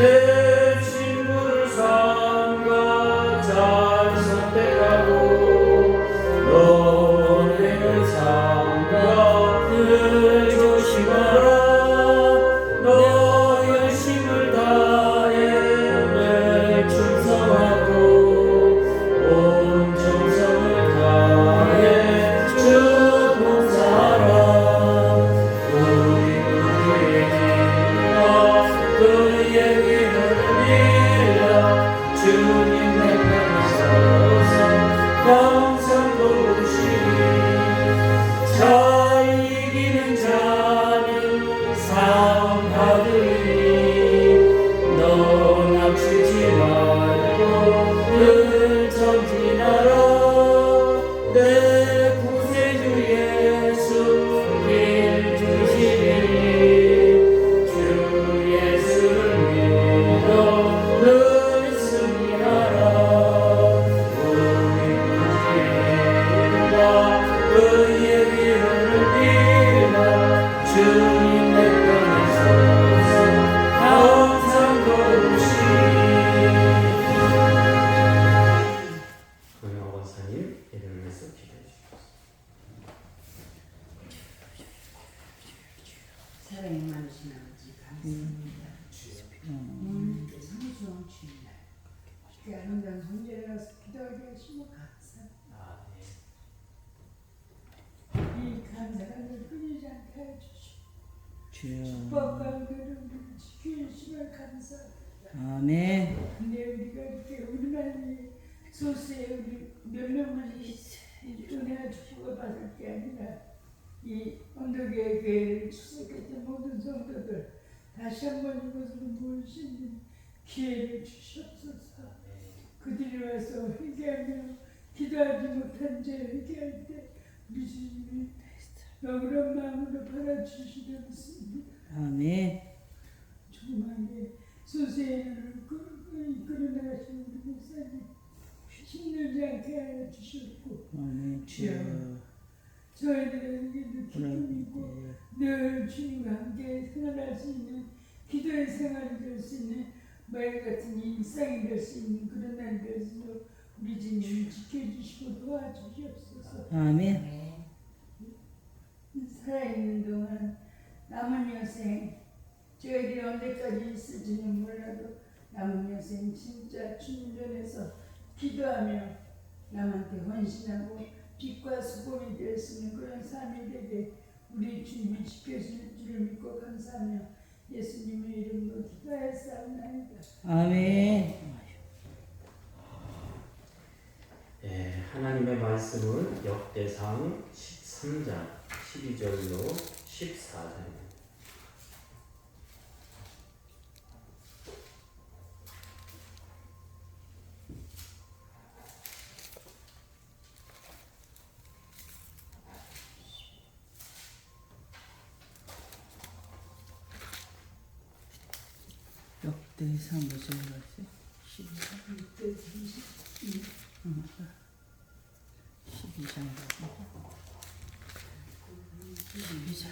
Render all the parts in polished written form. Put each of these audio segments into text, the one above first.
내 친구를 삼가 잘 선택하고 너를 삼가 늘 조심하라. 너 열심을 다해 늘 충성하고 온 정성을 다해 주 봉사하라. 우리 그의 이름을 빌라. 주님 내 편에 서서 항상 도우시니 자 이기는 자는 상 받으리니 너 낙심치 말고 늘 전진하라. 내 구세주 예수 길 주시리니 주 예수를 믿어 늘 승리하라. 우리 구주님과 그의 이름을 빌라. 주님 내 편에 서서 항상 도우시니. 동영 원사님 이름을 해서 기도해 주십시오. 사랑이 많으신 아버지 감사합니다. 오늘 성수원 주일날 이렇게 아름다운 성전에 가서 기도하게 하시면 감사합니다. 이 감사가 늘 끊이지 않게 해주시고 축복과 은혜를 우리를 지켜주시면 감사합니다. 아멘. 근데 우리가 이렇게 우리만이 소수의 우리 몇 명만 은혜 주시고 받을 게 아니라 이 언덕의 교회를 출석했던 모든 성도들 다시 한번 이곳으로 모일 수 있는 기회를 주시옵소서. 그들이 와서 회개하며 기도하지 못한 죄 회개할 때 우리 주님이 억울한 마음으로 받아주시려 믿습니다. 아멘. 정말 소수의 이끌어 나가신 우리 목사님 힘들지 않게 하여 주셨고 아멘. 주여. 저희들에게도 기쁨이고 늘 주님과 함께 생활할 수 있는 기도의 생활이 될 수 있는 매일 같은 일상이 될 수 있는 그런 날이 될 수 있도록 우리 주님을 지켜주시고 도와주시옵소서. 아멘. 살아있는 동안 남은 여생 저희들이 언제까지 있을지는 몰라도 남은 여생 진짜 주님 전에서 기도하며 남한테 헌신하고 빛과 수고이 될 수 있는 그런 삶이 되게 우리 주님이 지켜주실 줄을 믿고 감사하며 예수님의 이름으로 기도하였사옵나이다. 아멘. 네, 하나님의 말씀은 역대상 13장 12절로 14절입니다. 역대상 무슨 말씀? 6대 32 12장. 12장.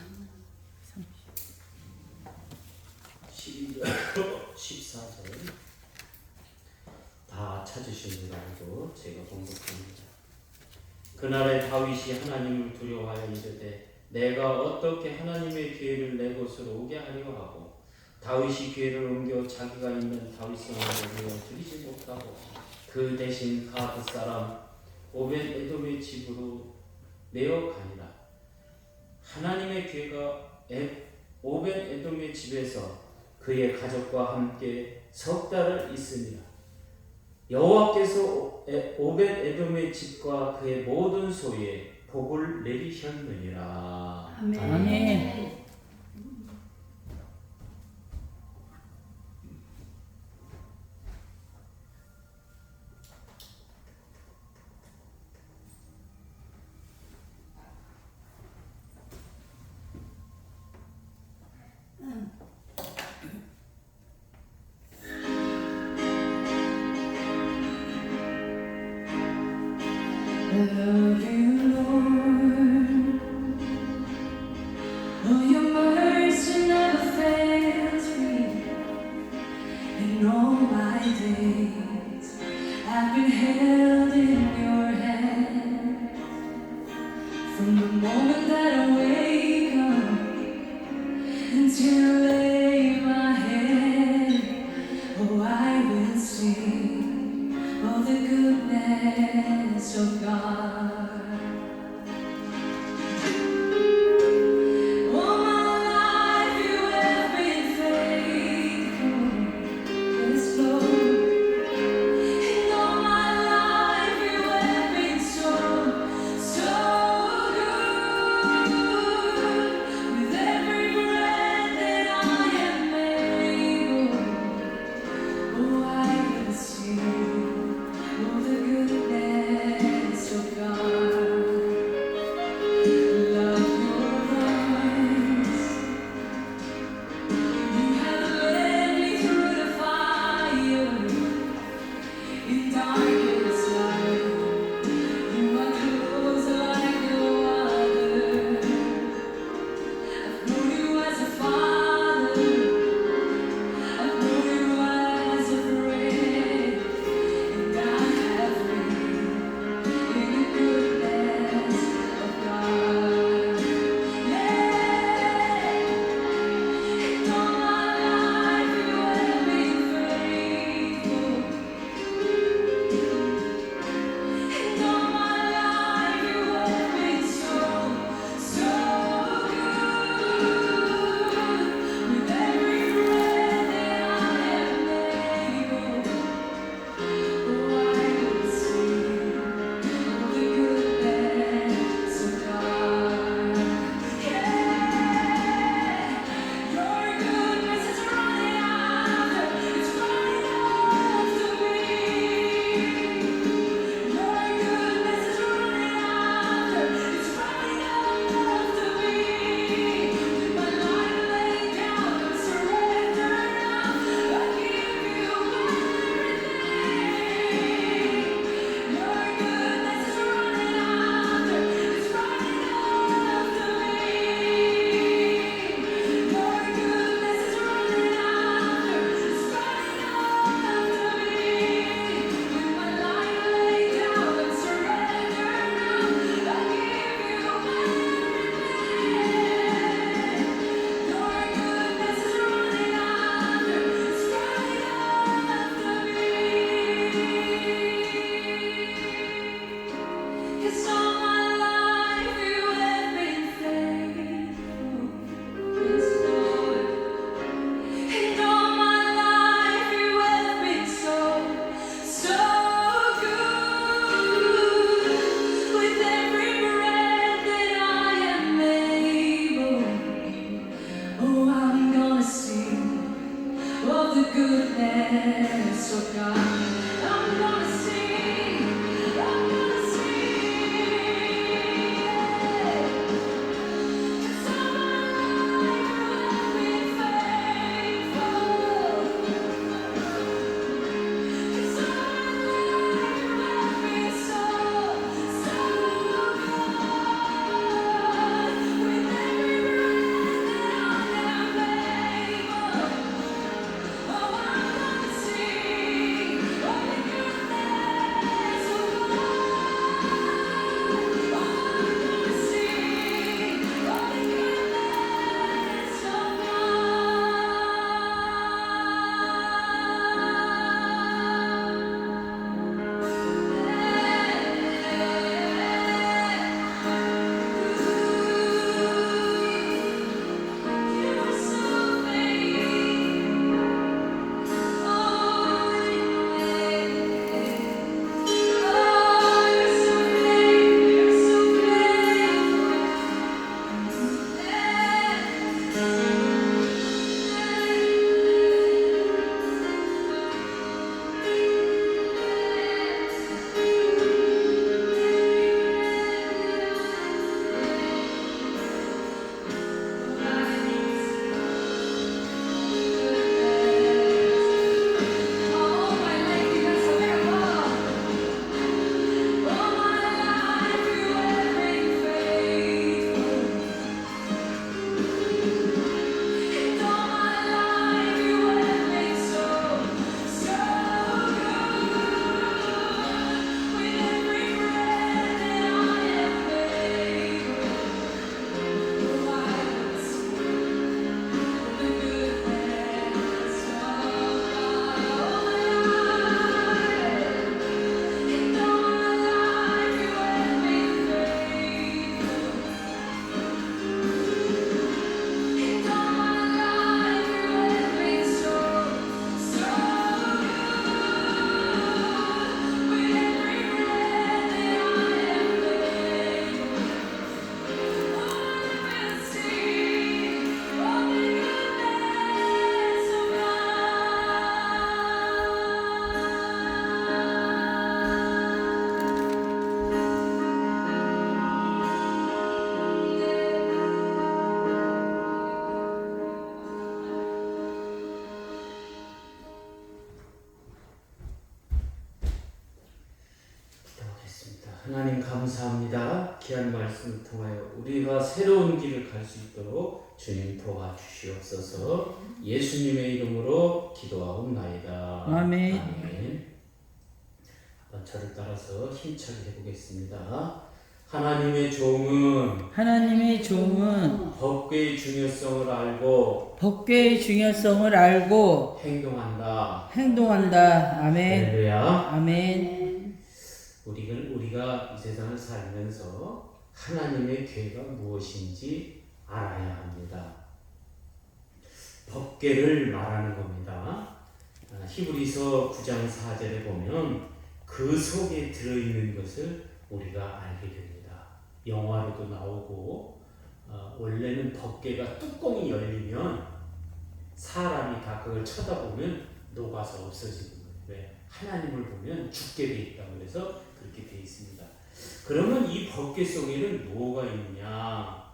12절 14절 다 찾으신 줄 알고 제가 봉독합니다. 그날에 다윗이 하나님을 두려워하여 이르되 내가 어떻게 하나님의 기회를 내 곳으로 오게 하려 하고 다윗이 기회를 옮겨 자기가 있는 다윗성으로 모여 드리지 못하고 그 대신 가드 사람 오벳 에돔의 집으로 내어 가니라. 하나님의 기회가 오벳 에돔의 집에서 그의 가족과 함께 석 달을 있으니라. 여호와께서 오벳 에돔의 집과 그의 모든 소유에 복을 내리셨느니라. 아멘. 아멘. I love you, Lord. Oh, your mercy never fails me, and held in your hand from the moment that I wake up until I lay my head. Oh, I will sing of the goodness of God. Goodness of God, I'm gonna sing, I'm gonna sing, 'cause all my life you have been faithful, 'cause all my life you have been so, so good, with every breath that I am able. Oh, I'm gonna sing. Oh, 하나님 감사합니다. 귀한 말씀을 통하여 우리가 새로운 길을 갈 수 있도록 주님 도와주시옵소서. 예수님의 이름으로 기도하옵나이다. 아멘. 아멘. 한번 저를 따라서 힘차게 해보겠습니다. 하나님의 종은 법궤의 중요성을 알고 행동한다. 아멘. 할렐루야. 아멘. 우리가 이 세상을 살면서 하나님의 계획가 무엇인지 알아야 합니다. 법궤를 말하는 겁니다. 히브리서 9장 4절에 보면 그 속에 들어있는 것을 우리가 알게 됩니다. 영화로도 나오고 원래는 법궤가 뚜껑이 열리면 사람이 다 그걸 쳐다보면 녹아서 없어지는 거예요. 왜? 하나님을 보면 죽게 돼 있다고 그래서 그렇게 돼 있습니다. 그러면 이 법궤 속에는 뭐가 있느냐?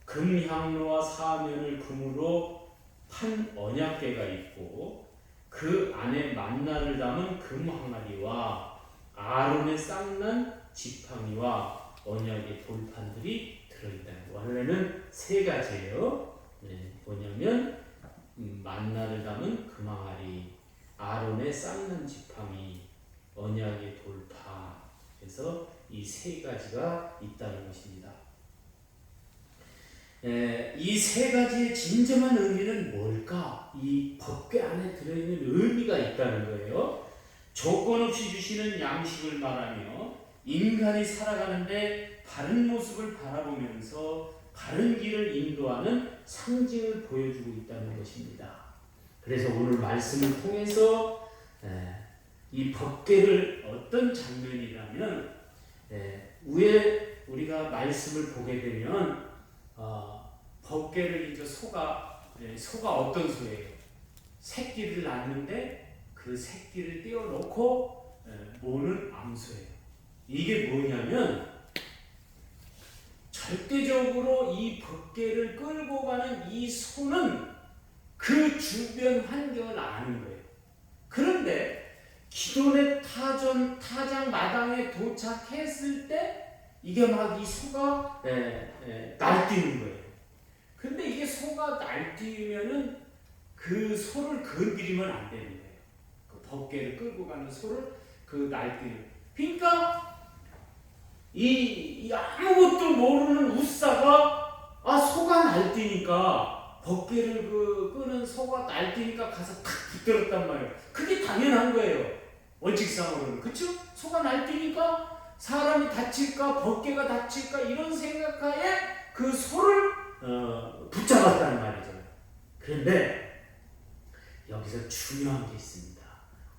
금향로와 사면을 금으로 판 언약궤가 있고 그 안에 만나를 담은 금 항아리와 아론의 쌍난 지팡이와 언약의 돌판들이 들어있다. 원래는 세 가지예요. 뭐냐면 만나를 담은 금 항아리, 아론의 쌍난 지팡이, 언약의 돌파. 그래서 이 세 가지가 있다는 것입니다. 이 세 가지의 진정한 의미는 뭘까? 이 법궤 안에 들어있는 의미가 있다는 거예요. 조건 없이 주시는 양식을 말하며 인간이 살아가는데 바른 모습을 바라보면서 바른 길을 인도하는 상징을 보여주고 있다는 것입니다. 그래서 오늘 말씀을 통해서 이 법궤를 어떤 장면이라면 위에 우리가 말씀을 보게 되면 법궤를 이제 소가 어떤 소예요? 새끼를 낳는데 그 새끼를 떼어놓고 모는 암소예요. 이게 뭐냐면 절대적으로 이 법궤를 끌고 가는 이 소는 그 주변 환경을 아는 거예요. 그런데 기존의 타장 마당에 도착했을 때 이게 막 이 소가 날뛰는 거예요. 근데 이게 소가 날뛰면은 그 소를 건드리면 안 되는 거예요. 그 법궤를 끌고 가는 소를 그 날뛰는. 그러니까 이 아무것도 모르는 우사가 소가 날뛰니까 법궤를 끄는 소가 날뛰니까 가서 탁 붙들었단 말이에요. 그게 당연한 거예요. 원칙상으로는. 그쵸? 소가 날뛰니까 사람이 다칠까 법궤가 다칠까 이런 생각하에 그 소를 붙잡았다는 말이죠. 그런데 여기서 중요한 게 있습니다.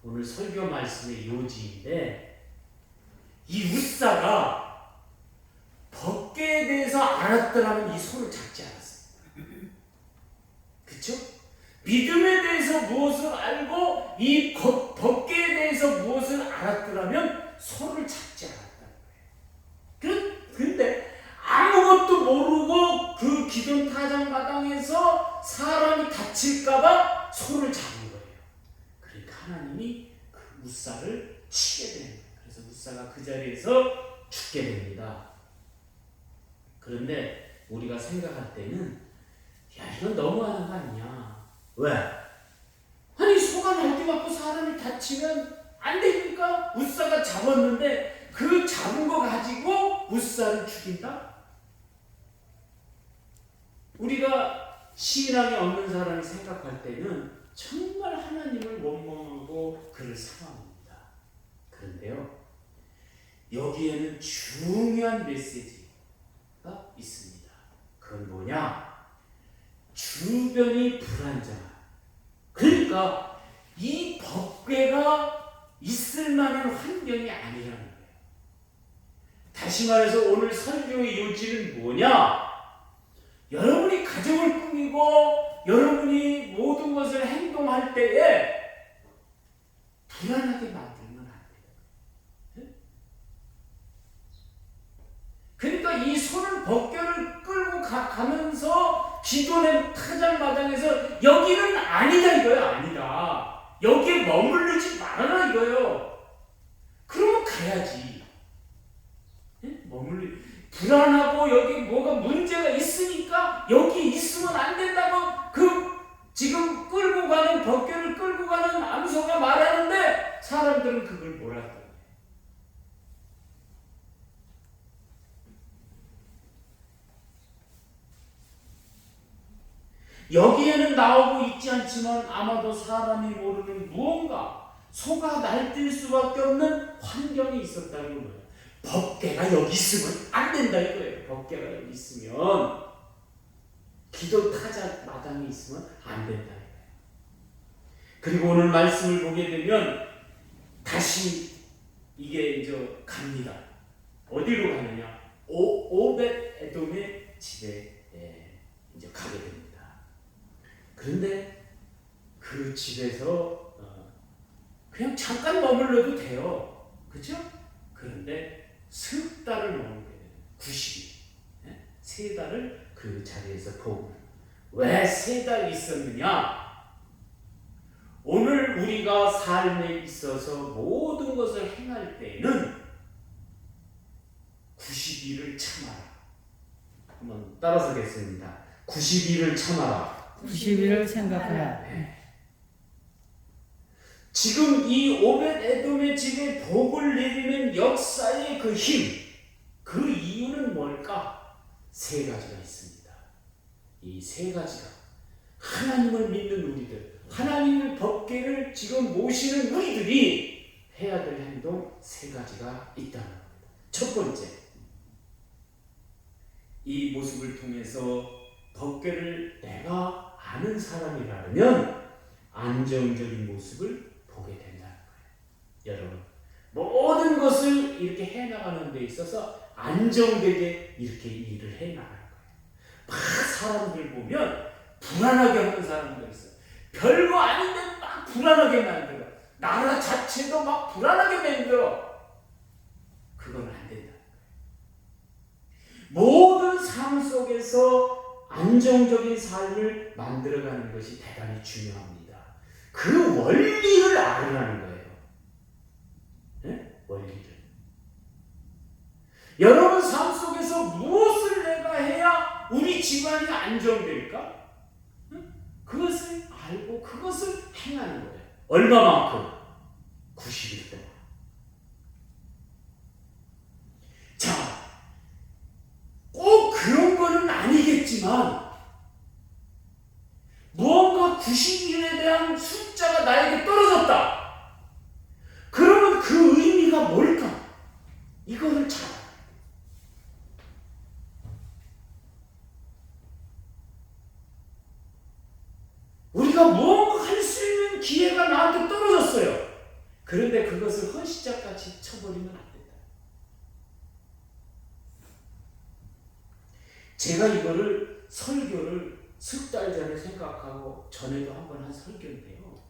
오늘 설교 말씀의 요지인데 이 우사가 법궤에 대해서 알았더라면 이 소를 잡지 않았습니다. 그쵸? 믿음에 대해서 무엇을 알고 이 법궤에 대해서 무엇을 알았더라면 소를 잡지 않았다는 거예요. 그런데 아무것도 모르고 그 기존 타작 마당에서 사람이 다칠까봐 소를 잡은 거예요. 그러니까 하나님이 그 우사를 치게 되는 거예요. 그래서 우사가 그 자리에서 죽게 됩니다. 그런데 우리가 생각할 때는 이건 너무하는 거 아니냐? 왜? 아니 소가 날뛰갖고 사람이 다치면 안 되니까 우사가 잡았는데 그 잡은 거 가지고 우사를 죽인다? 우리가 신앙이 없는 사람이 생각할 때는 정말 하나님을 원망하고 그를 사랑합니다. 그런데요, 여기에는 중요한 메시지가 있습니다. 그건 뭐냐? 주변이 불안정한. 그러니까 이 법궤가 있을 만한 환경이 아니라는 거예요. 다시 말해서 오늘 설교의 요지는 뭐냐? 여러분이 가정을 꾸미고 여러분이 모든 것을 행동할 때에 불안하게 만들면 안 돼요. 그러니까 이 손을 법궤를 끌고 가면서 기존의 타작마당에서 여기는 아니다 이거야. 아니다. 여기에 머무르지 말아라 이거예요. 그러면 가야지. 불안하고 여기 뭐가 문제가 있으니까 여기 있으면 안 된다고 그 지금 끌고 가는 법궤를 끌고 가는 암소가 말하는데 사람들은 그걸 몰랐던 거예요. 여기에는 나오고 있지 않지만 아마도 사람이 모르는 무언가 소가 날뛸 수밖에 없는 환경이 있었다는 거예요. 법궤가 여기 있으면 안 된다 이거예요. 법궤가 여기 있으면 기도 타자 마당에 있으면 안 된다 이거예요. 그리고 오늘 말씀을 보게 되면 다시 이게 이제 갑니다. 어디로 가느냐? 오벳 에돔의 집에 이제 가게 됩니다. 그런데 그 집에서 그냥 잠깐 머물러도 돼요. 그렇죠? 그런데 석 달을 머물게 돼요. 90일. 세 달을 그 자리에서 보고. 왜 세 달 있었느냐? 오늘 우리가 삶에 있어서 모든 것을 행할 때에는 90일을 참아라. 한번 따라서겠습니다. 90일을 참아라. 90일을 생각하라. 지금 이 오벳 에돔의 집에 복을 내리는 역사의 그 힘, 그 이유는 뭘까? 세 가지가 있습니다. 이 세 가지가 하나님을 믿는 우리들, 하나님의 법궤를 지금 모시는 우리들이 해야 될 행동 세 가지가 있다는 겁니다. 첫 번째, 이 모습을 통해서 법궤를 내가 아는 사람이라면 안정적인 모습을 보게 된다는 거예요. 여러분, 모든 것을 이렇게 해나가는 데 있어서 안정되게 이렇게 일을 해나가는 거예요. 막 사람들 보면 불안하게 하는 사람들 있어요. 별거 아닌데 막 불안하게 만들어. 나라 자체도 막 불안하게 만들어. 그건 안 된다. 모든 삶 속에서 안정적인 삶을 만들어가는 것이 대단히 중요합니다. 그 원리를 알으라는 거예요. 네? 원리를. 여러분 삶 속에서 무엇을 내가 해야 우리 집안이 안정될까? 그것을 알고 그것을 행하는 거예요. 얼마만큼? 90일 동안. 자, 꼭 그런 거는 아니겠지만 무언가 90일에 대한 숫자가 나에게 떨어졌다. 그러면 그 의미가 뭘까? 이거를 잘 알아요. 우리가 무언가 할 수 있는 기회가 나한테 떨어졌어요. 그런데 그것을 헌시짝같이 쳐버리면 안 된다. 제가 이거를 설교를 석 달 전에 생각하고 전에도 한번 한 설교인데요.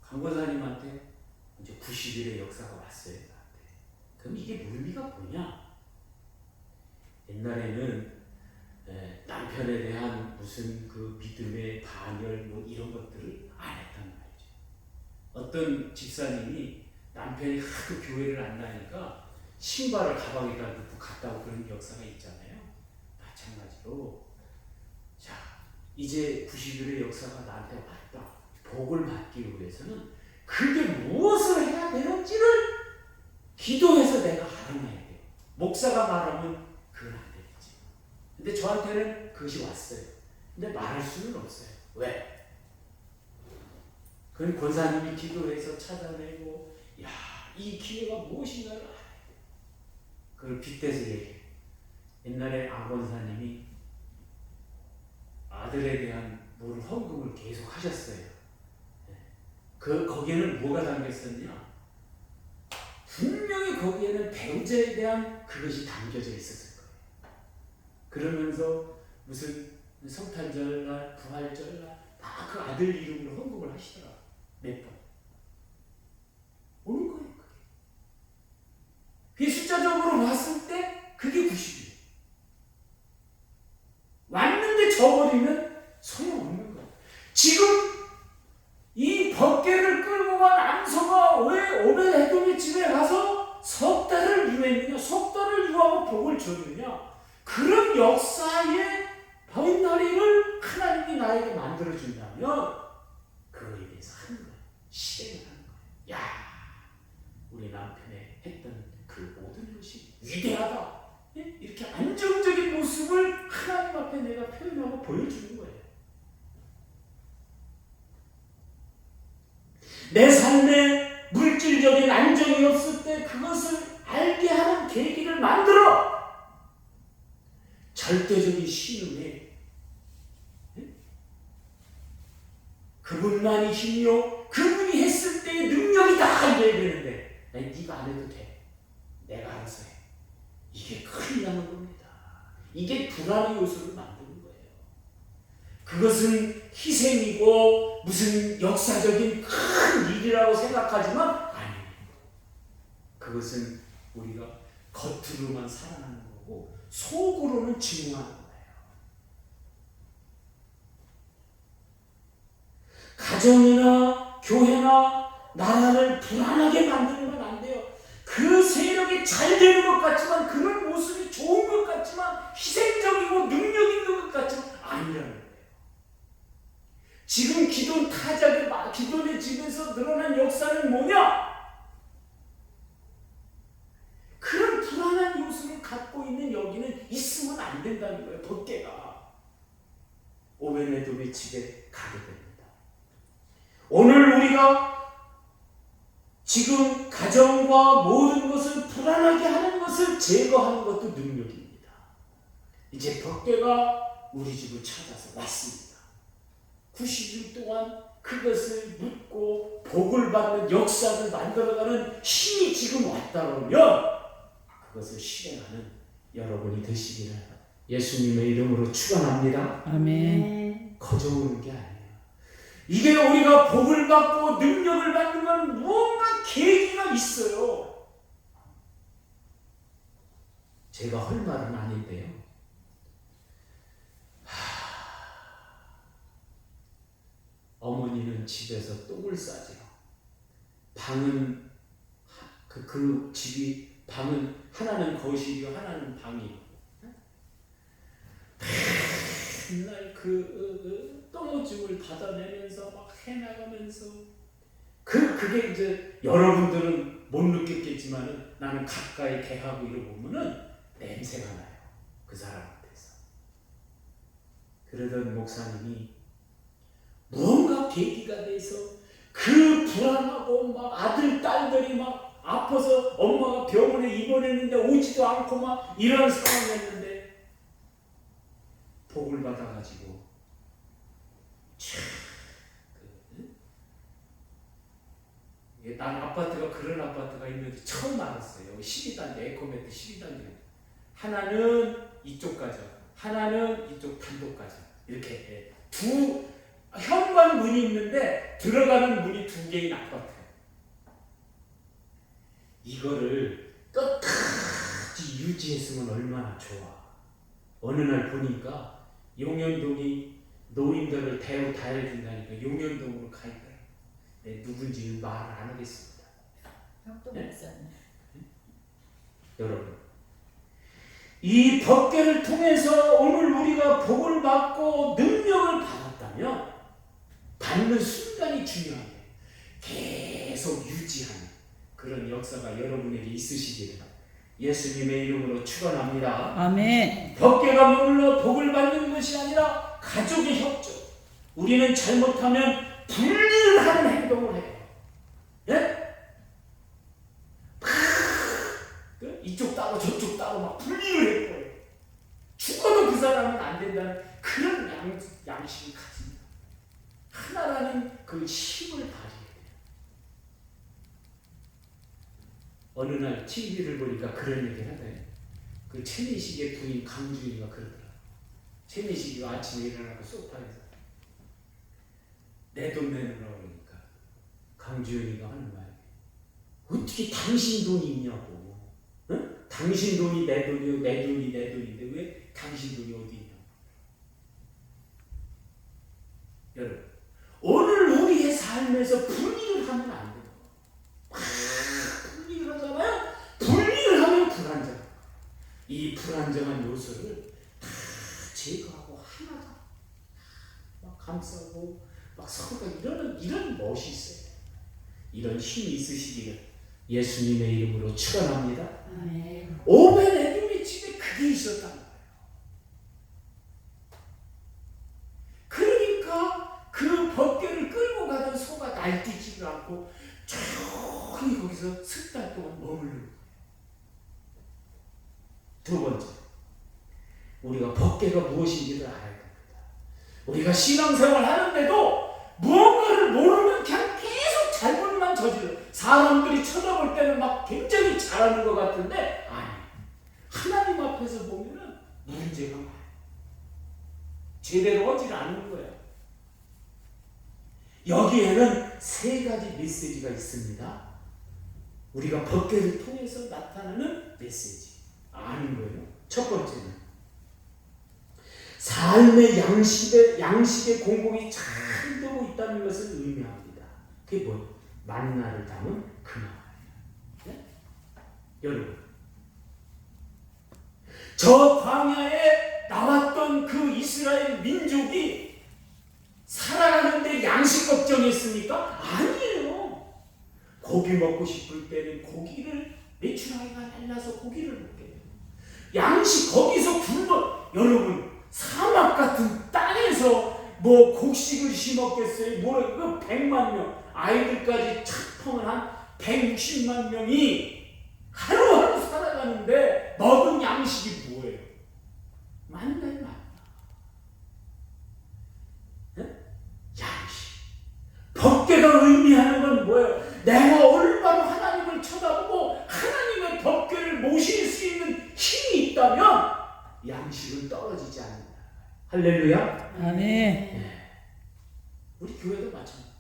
강권사님한테 이제 90일의 역사가 왔어요. 나한테. 그럼 이게 의미가 뭐냐? 옛날에는 남편에 대한 무슨 그 믿음의 반열 뭐 이런 것들을 안 했단 말이죠. 어떤 집사님이 남편이 하도 교회를 안 다니까 신발을 가방에다 넣고 갔다고 그런 역사가 있잖아요. 마찬가지로 자 이제 90일의 역사가 나한테 왔다. 복을 받기 위해서는 그게 무엇을 해야 되는지를 기도해서 내가 알아내야 돼요. 목사가 말하면 그건 안 되겠지. 근데 저한테는 그것이 왔어요. 근데 말할 수는 없어요. 왜? 그건 권사님이 기도해서 찾아내고 야, 이 기회가 무엇인가를 알아야 돼요. 그걸 빗대서 얘기해요. 옛날에 안 권사님이 아들에 대한 모를 헌금을 계속 하셨어요. 거기에는 뭐가 담겼었냐? 분명히 거기에는 배우자에 대한 그것이 담겨져 있었을 거예요. 그러면서 무슨 성탄절날, 부활절날 다 그 아들 이름으로 헌금을 하시더라. 몇 번. 오는 거예요. 그게 숫자적으로 봤을 때 그게 90이에요. 왔는데 져버리면 소용없는 거예요. 지금 이 법궤를 끌고 간 암소가 왜 오벳에돔의 집에 가서 석 달을 유했냐? 표명하고 복을 줬느냐? 그런 역사의 보인다리를 하나님이 나에게 만들어준다면 그거에 대해서 하는 거예요. 실행을 하는 거예요. 야, 우리 남편의 했던 그 모든 것이 위대하다. 이렇게 안정적인 모습을 하나님 앞에 내가 표현하고 보여주는 거예요. 내 삶에 물질적인 안정이 없을 때 그것을 알게 하는 계기를 만들어 절대적인 신음에 그분만이 힘이요 그분이 했을 때의 능력이다 이래야 되는데 네가 안 해도 돼. 내가 알아서 해. 이게 큰일 나는 겁니다. 이게 불안의 요소를 만드는 거예요. 그것은 희생이고 무슨 역사적인 큰 일이라고 생각하지만 아니에요. 그것은 우리가 겉으로만 살아가는 거고 속으로는 증오하는 거예요. 가정이나 교회나 나라를 불안하게 만드는 건 안 돼요. 그 세력이 잘 되는 것 같지만 그런 모습이 좋은 것 같지만 희생적이고 능력 있는 것 같지만 아니라는 거예요. 지금 기존의 집에서 늘어난 역사는 뭐냐? 그런 불안한 요소를 갖고 있는 여기는 있으면 안 된다는 거예요. 법계가 오벤에돔의 집에 가게 됩니다. 오늘 우리가 지금 가정과 모든 것을 불안하게 하는 것을 제거하는 것도 능력입니다. 이제 법계가 우리 집을 찾아서 왔습니다. 90일 동안 그것을 묻고 복을 받는 역사를 만들어가는 힘이 지금 왔다 그러면 그것을 실행하는 여러분이 되시기를 예수님의 이름으로 축원합니다. 아멘. 거저오는 게 아니에요. 이게 우리가 복을 받고 능력을 받는 건 무언가 계기가 있어요. 제가 할 말은 아닌데요. 어머니는 집에서 똥을 싸죠. 방은 그 집이 방은 하나는 거실이고 하나는 방이고 맨날 똥오줌을 받아내면서 막 해나가면서 그게 이제 여러분들은 못 느꼈겠지만은 나는 가까이 대하고 이러고 보면은 냄새가 나요. 그 사람한테서. 그러던 목사님이 무언가 계기가 돼서 그 불안하고 막 아들 딸들이 막 아파서 엄마가 병원에 입원했는데 오지도 않고 막 이런 상황이었는데 복을 받아가지고 난 아파트가 그런 아파트가 있는지 처음 알았어요. 12단지 에코메트 12단지 하나는 이쪽 가정 하나는 이쪽 단독 가정 이렇게 두 현관 문이 있는데 들어가는 문이 두 개인 아파트예요. 이거를 끝까지 유지했으면 얼마나 좋아. 어느 날 보니까 용현동이 노인들을 대우 다 해준다니까 용현동으로 가 있더라고요. 네, 누군지는 말을 안 하겠습니다. 네? 여러분, 이 법궤를 통해서 오늘 우리가 복을 받고 능력을 받았다면 받는 순간이 중요해요. 계속 유지하는 그런 역사가 여러분에게 있으시기를 예수님의 이름으로 축원합니다. 아멘. 법궤가 머물러 복을 받는 것이 아니라 가족의 협조. 우리는 잘못하면 분리를 하는 행동을 해요. 예? 이쪽 따로 저쪽 따로 막 분리를 했고요. 죽어도 그 사람은 안 된다는 그런 양식을 가집니다. 하나라는 그 힘을 발휘해야 돼요. 어느 날 TV를 보니까 그런 얘기를 하더래요. 그 최민식의 부인 강주희가 그러더라고요. 최민식이가 아침에 일어나고 소파에서 내 돈 내놓으라고 그러니까 강주현이가 하는 말이 어떻게 당신 돈이 있냐고. 응? 당신 돈이 내 돈이요 내 돈이 내 돈인데 왜 당신 돈이 어디 있냐고. 여러분 오늘 우리의 삶에서 분리를 하면 안 돼요. 분리를 하잖아요. 분리를 하면 불안정. 요소를 다 제거하고 하나다 막 감싸고 막 서로가 이런 멋이 있어요. 이런 힘이 있으시기를 예수님의 이름으로 축원합니다. 아멘. 오베데돔의 집에 그게 있었단 말이에요. 그러니까 그 벗개를 끌고 가던 소가 날뛰지를 않고 조용히 거기서 10달 동안 머무르는 거예요. 두 번째, 우리가 벗개가 무엇인지를 알아야 됩니다. 우리가 신앙생활 하는데도 무언가를 모르면 그냥 계속 잘못만 저질러. 사람들이 쳐다볼 때는 막 굉장히 잘하는 것 같은데 아니, 하나님 앞에서 보면은 문제가 많아요. 제대로 하지 않는 거예요. 여기에는 세 가지 메시지가 있습니다. 우리가 벗개를 통해서 나타나는 메시지 아는 거예요. 첫 번째는 삶의 양식의 공급이 잘 되고 있다는 것을 의미합니다. 그게 뭐예요? 만나를 담은 그나마예요. 네? 여러분, 저 광야에 나왔던 그 이스라엘 민족이 살아가는데 양식 걱정했습니까? 아니에요. 고기 먹고 싶을 때는 고기를 메추라기가 날라서 고기를 먹게 돼요. 양식 거기서 굶어. 여러분, 사막 같은 땅에서 뭐 곡식을 심었겠어요? 뭐래? 그 100만 명 아이들까지 착포는 한 160만 명이 하루하루 살아가는데 먹은 양식이 뭐예요? 만나요, 만나. 양식. 법궤가 의미하는 건 뭐예요? 내가 올바로 하나님을 쳐다보고 하나님의 법궤를 모실 수 있는 힘이 있다면 양식은 떨어지지 않는다. 할렐루야. 아멘. 네. 우리 교회도 마찬가지.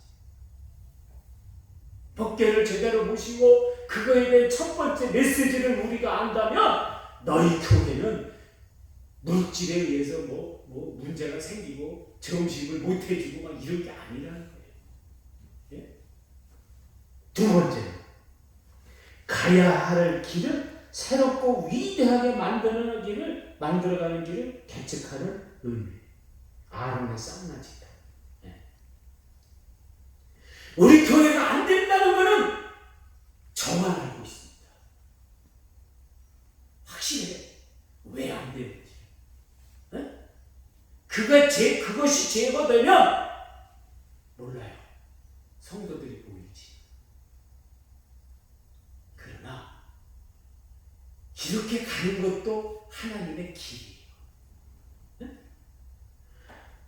법궤를 제대로 모시고 그거에 대한 첫 번째 메시지를 우리가 안다면 너희 교회는 물질에 의해서 뭐 문제가 생기고 점심을 못 해주고 막 이런 게 아니라는 거예요. 예? 두 번째, 가야 할 길을 새롭고 위대하게 만들어가는 길을 개척하는 의미. 아론의 쌍나지다. 예. 우리 교회가 안 된다는 것은 저만 알고 있습니다. 확실해. 왜 안 되는지. 예? 그것이 제거되면 몰라요. 성도들이 보이지. 그러나 이렇게 가는 것도 하나님의 길이에요. 네?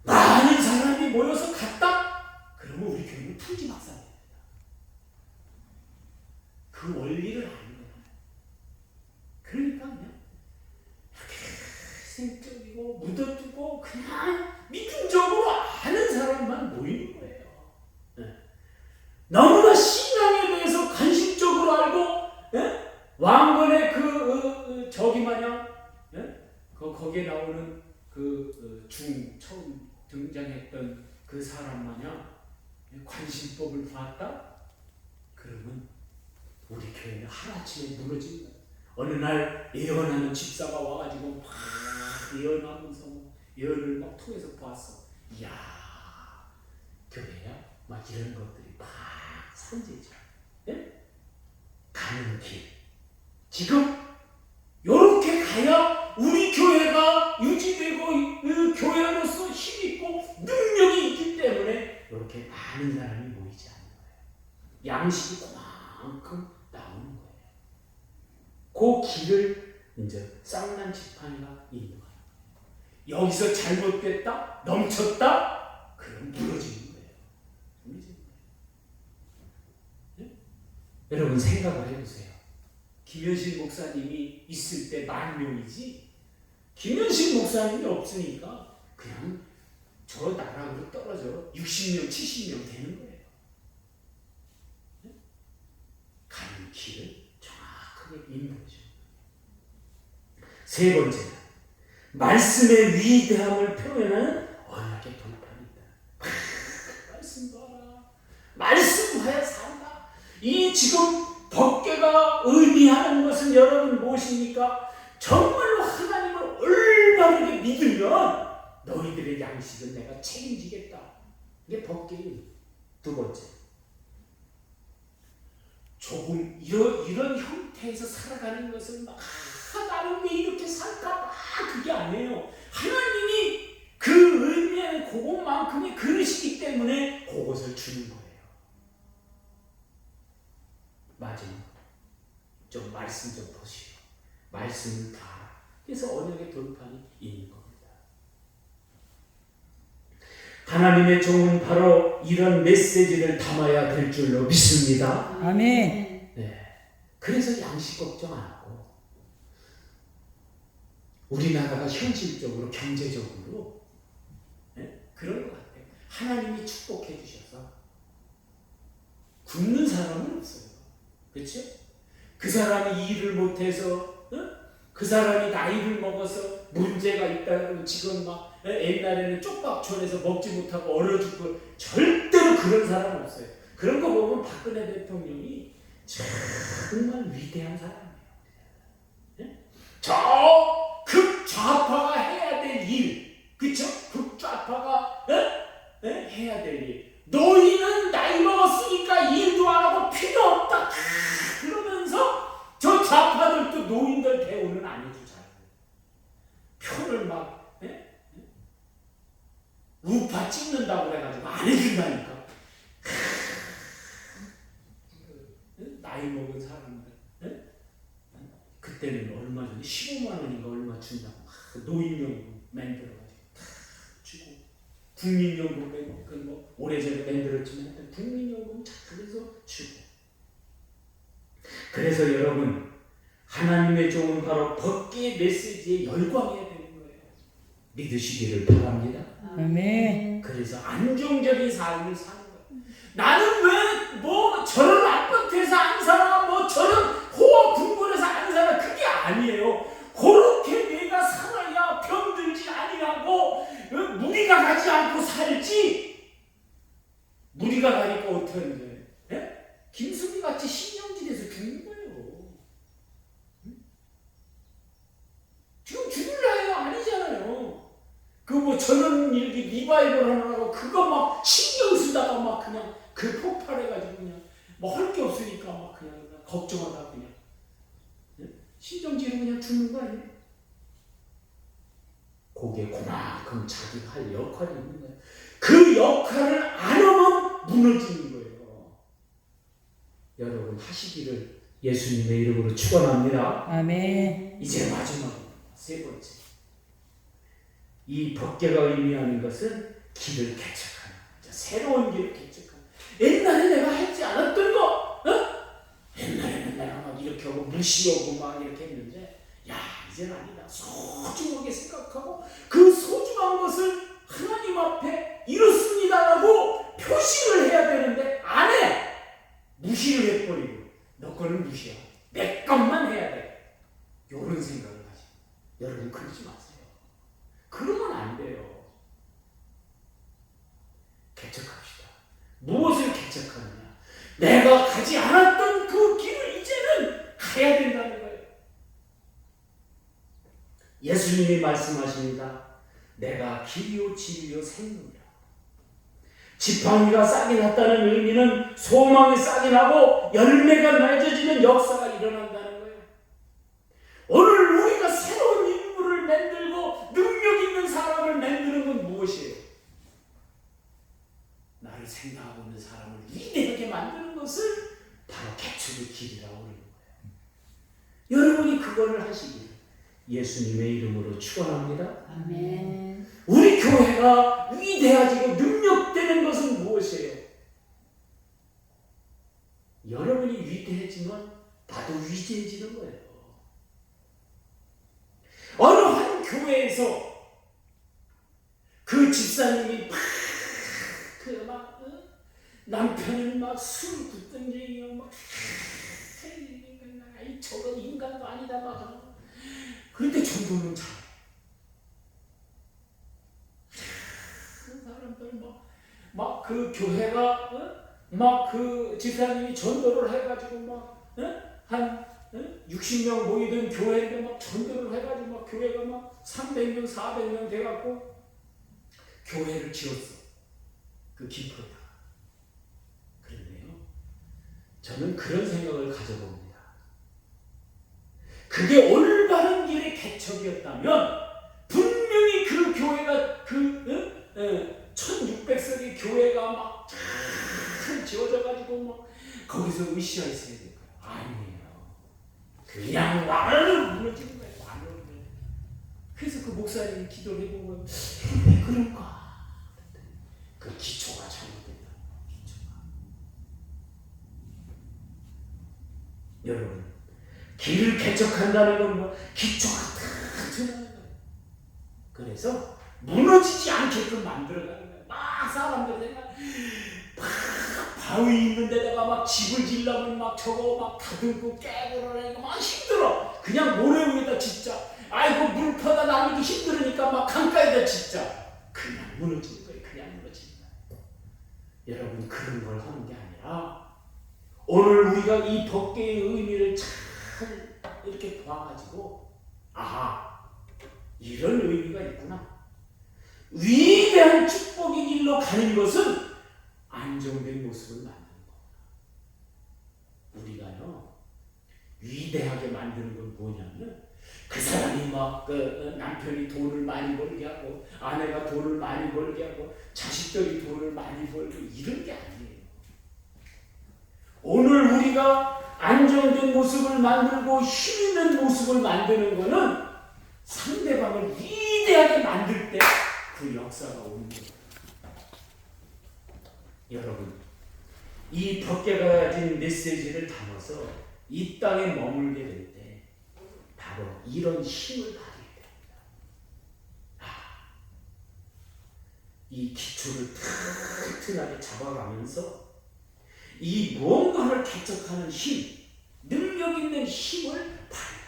많은 사람이 모여서 갔다? 그러면 우리 교회는 풍지박산입니다. 그 원리를 아는 거예요. 그러니까 그냥 생적이고 묻어두고 그냥 믿음적으로 아는 사람만 모이는 거예요. 네. 너무나 신앙에 대해서 관심적으로 알고 네? 왕건의 저기 마냥 네? 거기에 나오는 처음 등장했던 그 사람 마냥 관심법을 봤다? 그러면 우리 교회는 하루아침에 무너진 거예요. 어느 날 예언하는 집사가 와가지고 막 예언하면서 예언을 막 통해서 보았어. 이야, 교회야? 막 이런 것들이 막 산재죠. 네? 가는 길. 지금 요렇게 가야 우리 교회가 유지되고 그 교회로서 힘있고 능력이 있기 때문에 이렇게 많은 사람이 모이지 않는 거예요. 양식이 그만큼 나오는 거예요. 그 길을 이제 쌍난 지팡이가 인도하는 거예요. 여기서 잘못됐다, 넘쳤다, 그럼 무너지는 거예요. 무너지는 거예요. 네? 여러분 생각을 해보세요. 김현식 목사님이 있을 때 10,000명이지 김현식 목사님이 없으니까 그냥 저 나락으로 떨어져 60명, 70명 되는 거예요. 네? 가는 길을 정확하게 인도해줘. 세 번째는 말씀의 위대함을 표현하는 언약의 돌판이다. 말씀 봐라. 말씀 봐야 산다. 이 지금 법궤가 의미하는 것은 여러분 무엇입니까? 정말로 하나님을 바르게 믿으면 너희들의 양식은 내가 책임지겠다. 이게 법계의 두 번째. 조금 이런 형태에서 살아가는 것은 막 나는 왜 이렇게 살까 막 그게 아니에요. 하나님이 그 의미에는 그것만큼의 그릇이기 때문에 그것을 주는 거예요. 마지막 좀 말씀 좀 보시오. 말씀을 다. 그래서 언약의 돌판이 있는 겁니다. 하나님의 종은 바로 이런 메시지를 담아야 될 줄로 믿습니다. 아멘. 네. 그래서 양식 걱정 안 하고 우리나라가 현실적으로 경제적으로 그런 것 같아요. 하나님이 축복해 주셔서 굶는 사람은 없어요. 그렇죠? 그 사람이 일을 못해서 그 사람이 나이를 먹어서 문제가 있다고 지금 막 옛날에는 쪽박촌에서 먹지 못하고 얼어 죽고 절대로 그런 사람 없어요. 그런 거 보면 박근혜 대통령이 정말 위대한 사람이에요. 저 극좌파가 해야 될 일, 그쵸? 극좌파가 해야 될 일. 너희는 나이 먹었으니까 일도 안 하고 필요 없다. 그러면서 저 좌파들도 노인들 대우는 안 해주잖아요. 표를 막 우파 찍는다고 그래가지고 안 해준다니까. 나이 먹은 사람들 그때는 얼마 전에 15만 원인가 얼마 준다고 노인연금 만들어가지고 다 주고 국민연금 뭐 오래전에 만들었지만 국민연금 착해서 주고. 그래서 여러분 하나님의 종은 바로 법계의 메시지에 열광해야 되는 거예요. 믿으시기를 바랍니다. 아멘. 그래서 안정적인 삶을 사는 거예요. 나는 왜 뭐 저런 아파트에서 안 살아, 뭐 저런 호화 궁궐에서 안 살아, 그게 아니에요. 그렇게 내가 살아야 병들지 아니하고 무리가 가지 않고 살지. 무리가 가니까 어떻게 하는 거예요? 김수미 같이 신경질에서 죽는 거예요. 지금 죽을래요? 아니잖아요. 그 뭐 저런 일기 리바이벌 하느라고 그거 막 신경 쓰다가 막 그냥 그 폭발해가지고 그냥 뭐 할 게 없으니까 막 그냥 걱정하다 그냥 신경질로 그냥 죽는 거 아니에요? 그게 그만큼 자기가 할 역할이 있는 거예요. 그 역할을 안 하면 무너지는 거예요. 여러분 하시기를 예수님의 이름으로 축원합니다. 아멘. 이제 마지막입니다. 세 번째. 이 법궤가 의미하는 것은 길을 개척하는 거죠. 새로운 길을 개척하는. 옛날에 내가 하지 않았던 거, 옛날에는 내가 막 이렇게 하고 무시하고 막 이렇게 했는데, 야 이제는 아니다. 소중하게 생각하고 그 소중한 것을 하나님 앞에 이렇습니다라고 표시를 해야 되는데 안 해. 무시를 해버리고 너 거는 무시야. 내 것만 해야 돼. 이런 생각을 하지. 여러분 그러지 마세요. 그러면 안 돼요. 개척합시다. 무엇을 개척하느냐? 내가 가지 않았던 그 길을 이제는 가야 된다는 거예요. 예수님이 말씀하십니다. 내가 길이요 진리요 생명이라. 지팡이가 싹이 났다는 의미는 소망이 싹이 나고 열매가 맺어지는 역사가 일어난다는 거예요. 오늘 우리가 새로운 인물을 만들고 능력 있는 사람을 만드는 건 무엇이에요? 나를 생각하고 있는 사람을 위대하게 만드는 것을 바로 개척의 길이라고 그러는 거예요. 여러분이 그거를 하시기를 예수님의 이름으로 축원합니다. 아멘. 우리 교회가 위대해지고 능력되는 것은 무엇이에요? 여러분이 위대해지면 나도 위대해지는 거예요. 어느 한 교회에서 그 집사님이 남편은 막 술 굿등쟁이요 막 저런 인간도 아니다 막 그런데 전도는 잘해. 그 사람들 막 그 교회가 막 그 집사님이 전도를 해가지고 막 한 60명 모이던 교회인데 막 전도를 해가지고 막 교회가 막 300명, 400명 돼갖고 교회를 지었어. 그 김포에다가. 그런데요, 저는 그런 생각을 가져봅니다. 그게 올바른 길의 개척이었다면 분명히 그 교회가 1600석의 교회가 막 잘 지어져가지고 막 거기서 으쌰 있어야 될까요? 아니에요. 그냥 말로 무너지는 거예요. 말로. 그래서 그 목사님이 기도를 해보면 왜 그럴까? 그 기초가 잘못됐다. 기초가. 여러분, 길을 개척한다는 건 뭐 기초가 튼튼한 거예요. 그래서 무너지지 않게끔 만들어가는 거예요. 막 사람들 생각 막 바위 있는 데다가 막 집을 지려면 막 저거 막 다듬고 깨고 그러니까 막 힘들어. 그냥 모래 위에다 진짜 아이고 물 퍼다 나르기 힘들으니까 막 강가에다 진짜 그냥 무너지는 거예요. 그냥 무너지는 거예요. 여러분, 그런 걸 하는 게 아니라 오늘 우리가 이 법궤의 의미를 잘 이렇게 봐가지고 아하, 이런 의미가 있구나. 위대한 축복의 길로 가는 것은 안정된 모습을 만드는 겁니다. 우리가요, 위대하게 만드는 건 뭐냐면 그 사람이 막 남편이 돈을 많이 벌게 하고 아내가 돈을 많이 벌게 하고 자식들이 돈을 많이 벌고 이런 게 아니에요. 오늘 우리가 안정된 모습을 만들고 힘있는 모습을 만드는 것은 상대방을 위대하게 만들 때 그 역사가 오는 거예요. 여러분, 이 법궤가 가진 메시지를 담아서 이 땅에 머물게 될 때 바로 이런 힘을 발휘해야 됩니다. 이 기초를 튼튼하게 잡아가면서 이 무언가를 개척하는 힘, 능력 있는 힘을 발휘해요.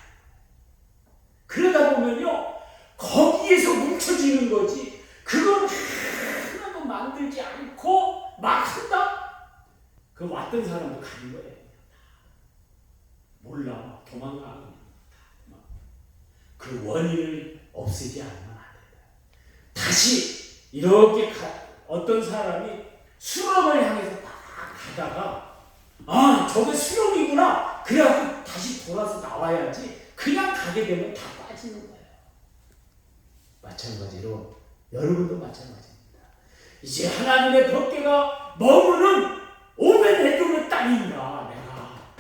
그러다 보면요, 거기에서 뭉쳐지는 거지. 그건 하나도 만들지 않고 막 한다? 그 왔던 사람도 가는 거예요. 몰라. 도망가. 그 원인을 없애지 않으면 안 된다. 다시 이렇게 어떤 사람이 수렁을 향해서 딱 가다가 아, 저게 수렁이구나. 그래갖고 다시 돌아서 나와야지. 그냥 가게 되면 다 빠지는 거예요. 마찬가지로 여러분도 마찬가지입니다. 이제 하나님의 법궤가 머무는 오벤에돔의 땅인가. 내가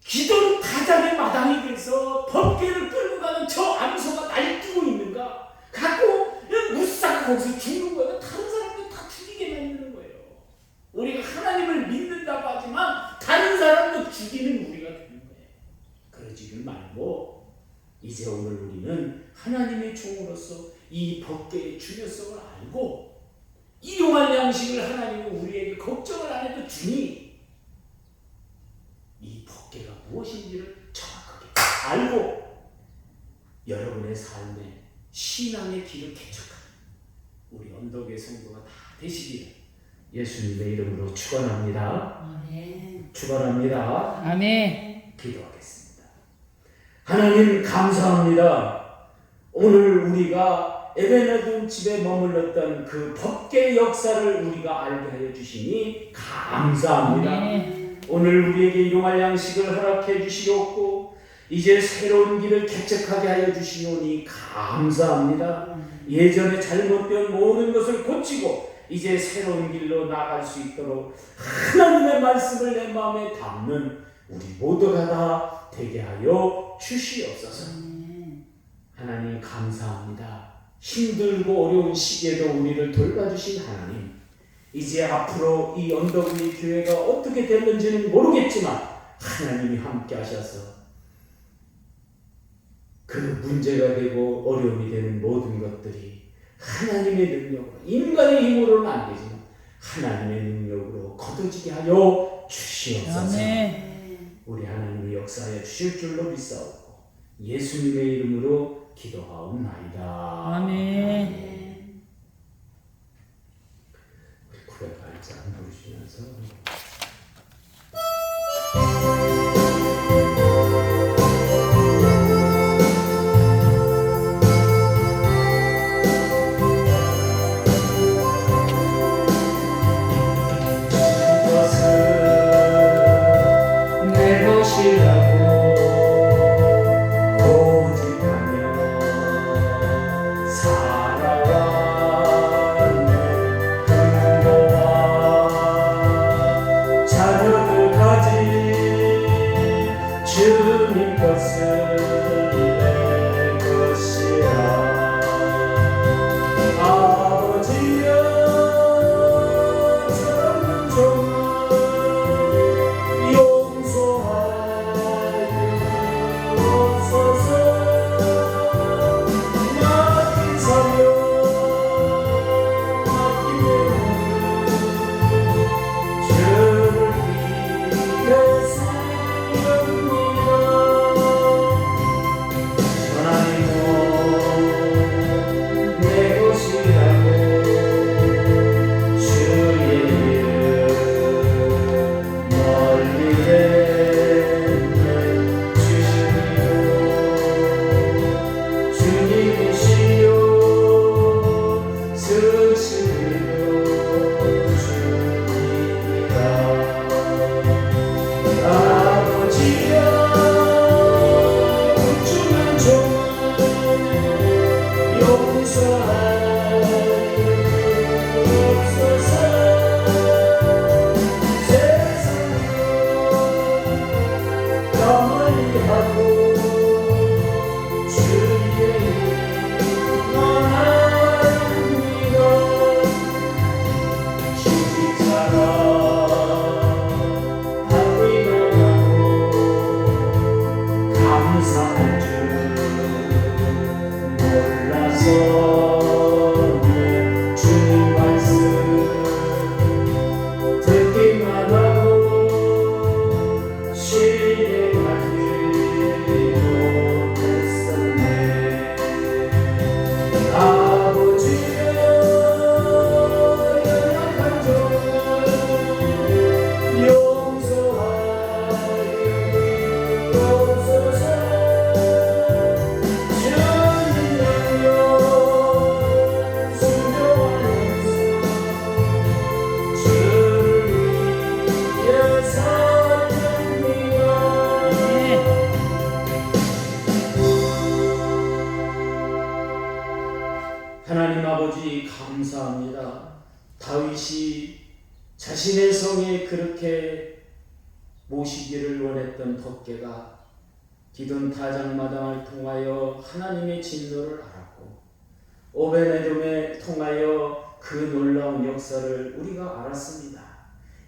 기도는 가장의 마당이 돼서 법궤를 끌고 가는 저 암소가 날뛰고 있는가. 갖고 무쌍 거기서 죽는 거예요. 다른 사람들 다 죽이게 만드는 거예요. 우리가 하나님을 믿는다고 하지만 다른 사람도 죽이는 우리가 되는 거예요. 그러지를 말고 이제 오늘 우리는 하나님의 종으로서 이 법궤의 중요성을 알고 일용할 양식을 하나님은 우리에게 걱정을 안 해도 주니 이 법궤가 무엇인지를 정확하게 알고 여러분의 삶에 신앙의 길을 개척하는 우리 언덕의 성도가 다 되시기를 예수님의 이름으로 축원합니다. 아멘. 축원합니다. 아멘. 기도하겠습니다. 하나님 감사합니다. 오늘 우리가 에베네돔 집에 머물렀던 그 법궤 역사를 우리가 알게 하여 주시니 감사합니다. 아멘. 오늘 우리에게 일용할 양식을 허락해 주시옵고 이제 새로운 길을 개척하게 하여 주시오니 감사합니다. 예전에 잘못된 모든 것을 고치고 이제 새로운 길로 나아갈 수 있도록 하나님의 말씀을 내 마음에 담는 우리 모두가 다 되게 하여 주시옵소서. 하나님 감사합니다. 힘들고 어려운 시기에도 우리를 돌봐주신 하나님, 이제 앞으로 이 언덕 위 교회가 어떻게 될는지는 모르겠지만 하나님이 함께 하셔서 그 문제가 되고 어려움이 되는 모든 것들이 하나님의 능력으로, 인간의 힘으로는 안 되지만 하나님의 능력으로 거둬지게 하여 주시옵소서. 아멘. 우리 하나님의 역사에 주실 줄로 믿사옵고 예수님의 이름으로 기도하옵나이다. 아멘. 우리 구레 발자 부르시면서 백성이 그렇게 모시기를 원했던 덕계가 기돈 타작마당을 통하여 하나님의 진노를 알았고 오베네돔에 통하여 그 놀라운 역사를 우리가 알았습니다.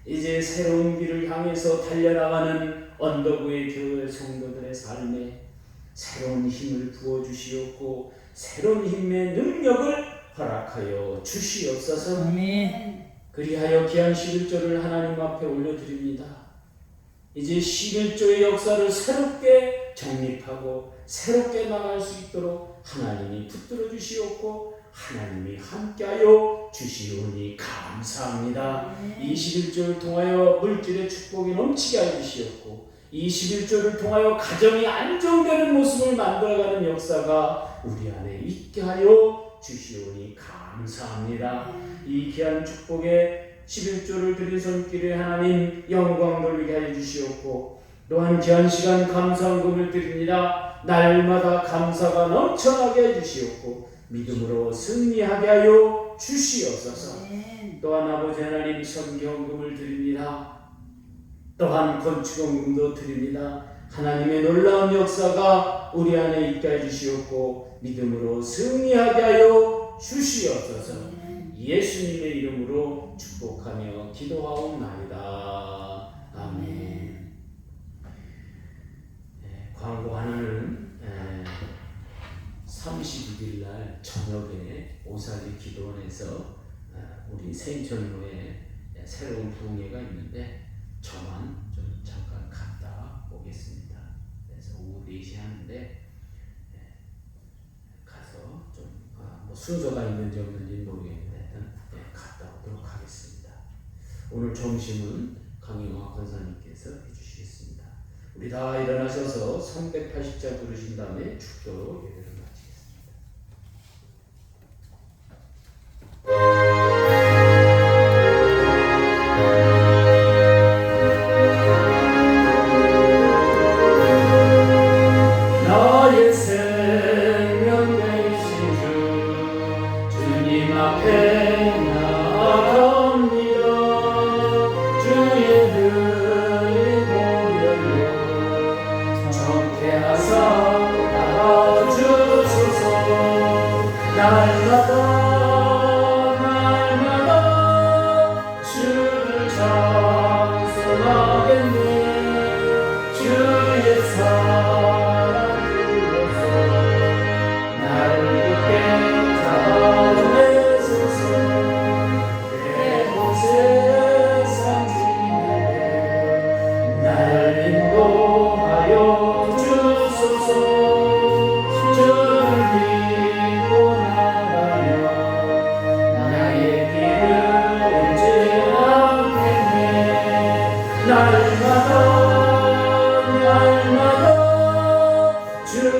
이제 새로운 길을 향해서 달려나가는 언덕 위의 교회 성도들의 삶에 새로운 힘을 부어주시옵고 새로운 힘의 능력을 허락하여 주시옵소서. 아멘. 그리하여 귀한 11조를 하나님 앞에 올려드립니다. 이제 11조의 역사를 새롭게 정립하고 새롭게 나갈 수 있도록 하나님이 붙들어 주시옵고 하나님이 함께하여 주시오니 감사합니다. 21조를 통하여 물질의 축복이 넘치게 하여 주시옵고 21조를 통하여 가정이 안정되는 모습을 만들어가는 역사가 우리 안에 있게 하여 주시오니 감사합니다. 이 귀한 축복에 11조를 드린 손길에 하나님 영광 돌리게 하여 주시옵고 또한 귀한 시간 감사금을 드립니다. 날마다 감사가 넘쳐나게 해 주시옵고 믿음으로 승리하게 하여 주시옵소서. 또한 아버지 하나님 선경금을 드립니다. 또한 건축원금도 드립니다. 하나님의 놀라운 역사가 우리 안에 있게 해 주시옵고 믿음으로 승리하게 하여 주시옵소서. 예수님의 이름으로 축복하며 기도하옵나이다. 아멘. 광고 하나는 32일 날 저녁에 오사리 기도원에서 우리 세인천로에 새로운 부흥회가 있는데 저만 좀 잠깐 갔다 오겠습니다. 그래서 오후 4시 하는데 가서 좀 뭐 순서가 있는지 없는지 모르겠는데 갔다 오도록 하겠습니다. 오늘 점심은 강영화 권사님께서 해주시겠습니다. 우리 다 일어나셔서 380자 부르신 다음에 축도로 예배를 마치겠습니다. 나의 생명 되신 주 주님 앞에 나아갑니다. 주의 능히 보혈로 정케하사 나아주소서. 날마다 주를 찬송하겠네. 주의 사랑 불러서 나를 굳게 잡아내소서. 내 세상 지내게 나를 인도하여 주소서. 주를 믿고 나가며 나의 길을 잃지 않겠네. 날마다 주를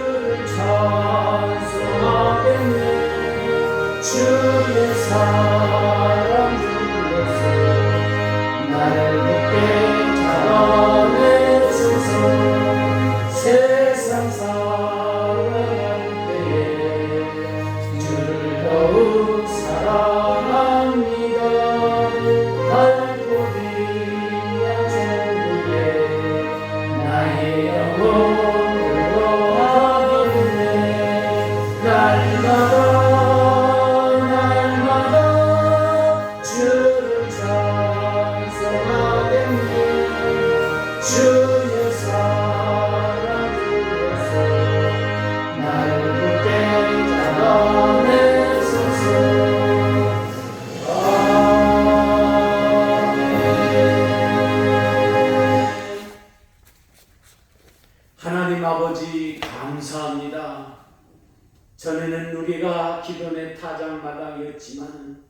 찬송하겠네. 주의 사랑 불러서 나를 굳게 잡아내소서. 세상 살아갈 때에 주를 더욱 사랑합니다. 밝고 빛난 천국에 나의 영혼을 놓아버리네. 날마다 주를 찬송하겠네. 주의 사랑 불러서 나를 굳게 잡아내소서. 하나님 아버지 감사합니다. 전에는 우리가 기도의 타작마당이었지만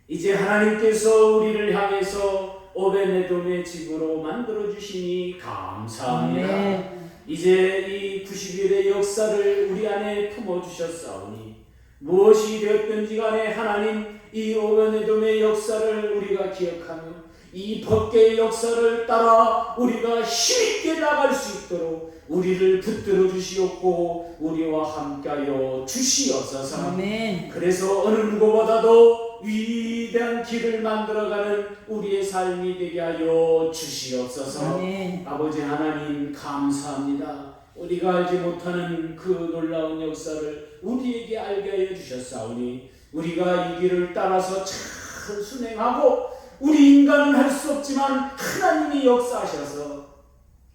이제 하나님께서 우리를 향해서 오베네돔의 집으로 만들어주시니 감사합니다. 이제 이 90일의 역사를 우리 안에 품어주셨사오니 무엇이 되었든지 간에 하나님 이 오베네돔의 역사를 우리가 기억하며 이 법계의 역사를 따라 우리가 힘있게 나갈 수 있도록 우리를 붙들어 주시옵고 우리와 함께하여 주시옵소서. 아멘. 그래서 어느 누구보다도 위대한 길을 만들어가는 우리의 삶이 되게 하여 주시옵소서. 아멘. 아버지 하나님 감사합니다. 우리가 알지 못하는 그 놀라운 역사를 우리에게 알게 하여 주셨사오니 우리가 이 길을 따라서 잘 순행하고 우리 인간은 할 수 없지만 하나님이 역사하셔서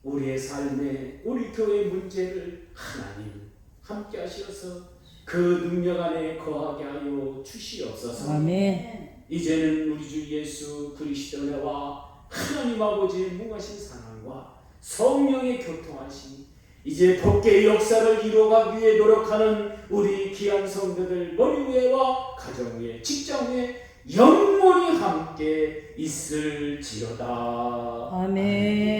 우리의 삶에 우리 교회의 문제를 하나님 함께 하셔서 그 능력 안에 거하게 하여 주시옵소서. 아멘. 이제는 우리 주 예수 그리스도와 하나님 아버지의 무하신 사랑과 성령의 교통하심 이제 법계의 역사를 이루어가기 위해 노력하는 우리 귀한 성도들 머리 위에와 가정 위에 직장 위에 영원히 함께 있을지어다. 아멘.